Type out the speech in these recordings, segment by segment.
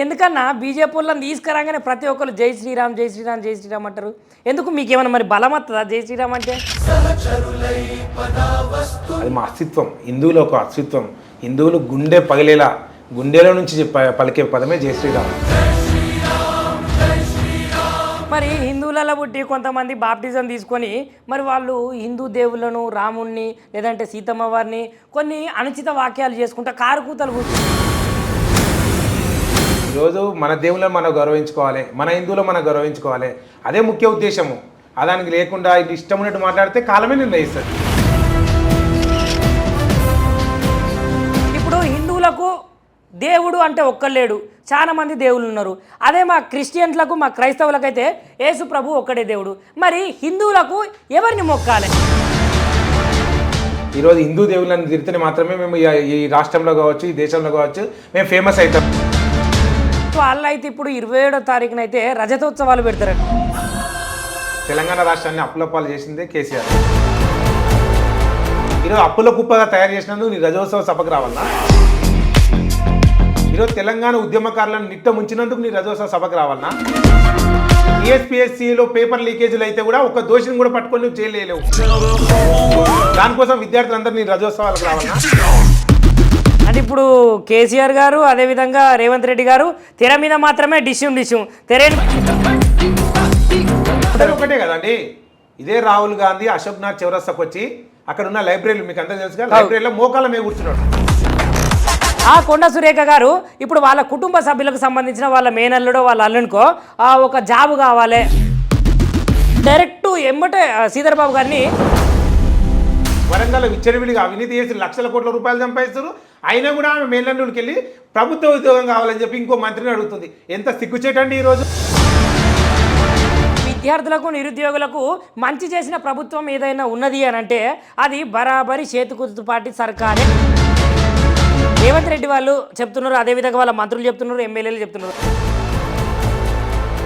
ఎందుకన్నా బీజేపీ వాళ్ళని తీసుకురాగానే ప్రతి ఒక్కరు జై శ్రీరామ్ జై శ్రీరామ్ జై శ్రీరామ్ అంటారు. ఎందుకు మీకేమైనా మరి బలం వస్తుందా జై శ్రీరామ్ అంటే? అది మా అస్తిత్వం, హిందువుల ఒక అస్తిత్వం. హిందువులు గుండె పగిలేలా గుండెలో నుంచి పలికే పదమే జై శ్రీరామ్. మరి హిందువులలో పుట్టి కొంతమంది బాప్టిజం తీసుకొని మరి వాళ్ళు హిందూ దేవుళ్ళను, రాముణ్ణి లేదంటే సీతమ్మ వారిని కొన్ని అనుచిత వాక్యాలు చేసుకుంటా కారుకూతలు కూర్చుంటారు. ఈరోజు మన దేవుళ్ళని మనం గౌరవించుకోవాలి, మన హిందువులు మనం గౌరవించుకోవాలి, అదే ముఖ్య ఉద్దేశము. అదానికి లేకుండా ఇది ఇష్టం ఉన్నట్టు మాట్లాడితే కాలమే నిర్ణయిస్తుంది. ఇప్పుడు హిందువులకు దేవుడు అంటే ఒక్కలేడు, చాలా మంది దేవుళ్ళు ఉన్నారు. అదే మా క్రిస్టియన్స్లకు, మా క్రైస్తవులకైతే యేసు ప్రభు ఒక్కడే దేవుడు. మరి హిందువులకు ఎవరిని మొక్కాలి? ఈరోజు హిందూ దేవుళ్ళని తిరిగితే మాత్రమే మేము ఈ రాష్ట్రంలో కావచ్చు, ఈ దేశంలో కావచ్చు మేము ఫేమస్ అవుతాం. వాళ్ళు అయితే ఇప్పుడు 27వ తారీఖున అయితే రజతోత్సవాలు పెడతారంట. తెలంగాణ రాష్ట్రాన్ని అప్పులపాలు చేసిందే కేసీఆర్. ఈరోజు అప్పుల కుప్పగా తయారు చేసినందుకు నీ రజోత్సవ సభకు రావాలా? ఈరోజు తెలంగాణ ఉద్యమకారులను నిట్ట ముంచినందుకు నీ రజోత్సవ సభకు రావాలన్నా? టీఎస్పీఎస్సీలో పేపర్ లీకేజీలు అయితే కూడా ఒక దోషిని కూడా పట్టుకొని నువ్వు చేయలేవు. దానికోసం విద్యార్థులందరూ నీ రజోత్సవాలకు రావాలన్నా? అంటే ఇప్పుడు కేసీఆర్ గారు అదేవిధంగా రేవంత్ రెడ్డి గారు తెర మీద మాత్రమే డిష్యూమ్ ఒకటే కదండి. ఇదే రాహుల్ గాంధీ అశోక్నాథ్ చౌరస్తాకు వచ్చి అక్కడ ఉన్న లైబ్రరీలు మీకు అంతా తెలుసుగా, లైబ్రరీలో మోకాళ్ళ మీద కూర్చున్నాడు. ఆ కొండ సురేఖ గారు ఇప్పుడు వాళ్ళ కుటుంబ సభ్యులకు సంబంధించిన వాళ్ళ మేనల్లుడో వాళ్ళ అల్లునికో ఒక జాబు కావాలి, డైరెక్ట్ ఎమ్మటే శ్రీధర్ బాబు గారిని వరంగల్ విచ్చలవిడిగా అవినీతి చేసి లక్షల కోట్ల రూపాయలు సంపాదిస్తారు. అయినా కూడా ఆమె మేనల్లుడికి వెళ్ళి ప్రభుత్వ ఉద్యోగం కావాలని చెప్పి ఇంకో మంత్రిని అడుగుతుంది. ఎంత సిగ్గుచేటండి ఈరోజు. విద్యార్థులకు, నిరుద్యోగులకు మంచి చేసిన ప్రభుత్వం ఏదైనా ఉన్నది అని అంటే అది బరాబరి చేతుకుతుపాటి సర్కారే. రేవంత్ రెడ్డి వాళ్ళు చెప్తున్నారు, అదేవిధంగా వాళ్ళ మంత్రులు చెప్తున్నారు, ఎమ్మెల్యేలు చెప్తున్నారు.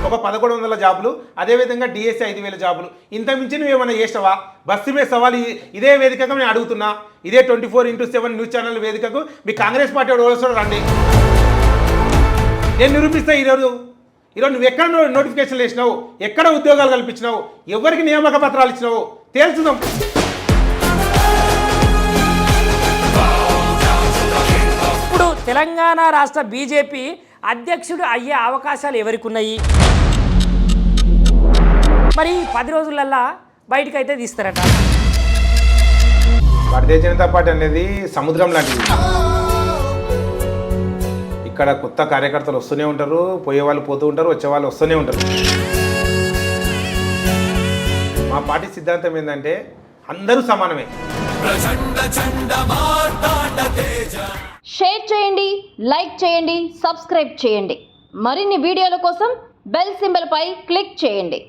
ఒక 1100 జాబులు, అదేవిధంగా డిఎస్సి 5000 జాబులు. ఇంత మించి నువ్వు ఏమైనా చేస్తావా? బస్సు మీద సవాల్ ఇదే వేదికగా నేను అడుగుతున్నా. ఇదే 24x7 న్యూస్ ఛానల్ వేదికకు మీ కాంగ్రెస్ పార్టీ వాళ్ళు రండి, నేను నిరూపిస్తా. ఈరోజు నువ్వు ఎక్కడ నోటిఫికేషన్లు వేసినావు, ఎక్కడ ఉద్యోగాలు కల్పించినావు, ఎవరికి నియామక పత్రాలు ఇచ్చినావు తేల్చుదాం. ఇప్పుడు తెలంగాణ రాష్ట్ర బీజేపీ అధ్యక్షుడు అయ్యే అవకాశాలు ఎవరికి ఉన్నాయి? మరి 10 రోజులల్లా బయటకు అయితే తీస్తారట. భారతీయ జనతా పార్టీ అనేది సముద్రం లాంటిది. ఇక్కడ కొత్త కార్యకర్తలు వస్తూనే ఉంటారు, పోయేవాళ్ళు పోతూ ఉంటారు, వచ్చేవాళ్ళు వస్తూనే ఉంటారు. మా పార్టీ సిద్ధాంతం ఏంటంటే అందరూ సమానమే. షేర్ చేయండి, లైక్ చేయండి, సబ్స్క్రైబ్ చేయండి. మరిన్ని వీడియోల కోసం బెల్ సింబల్ పై క్లిక్ చేయండి.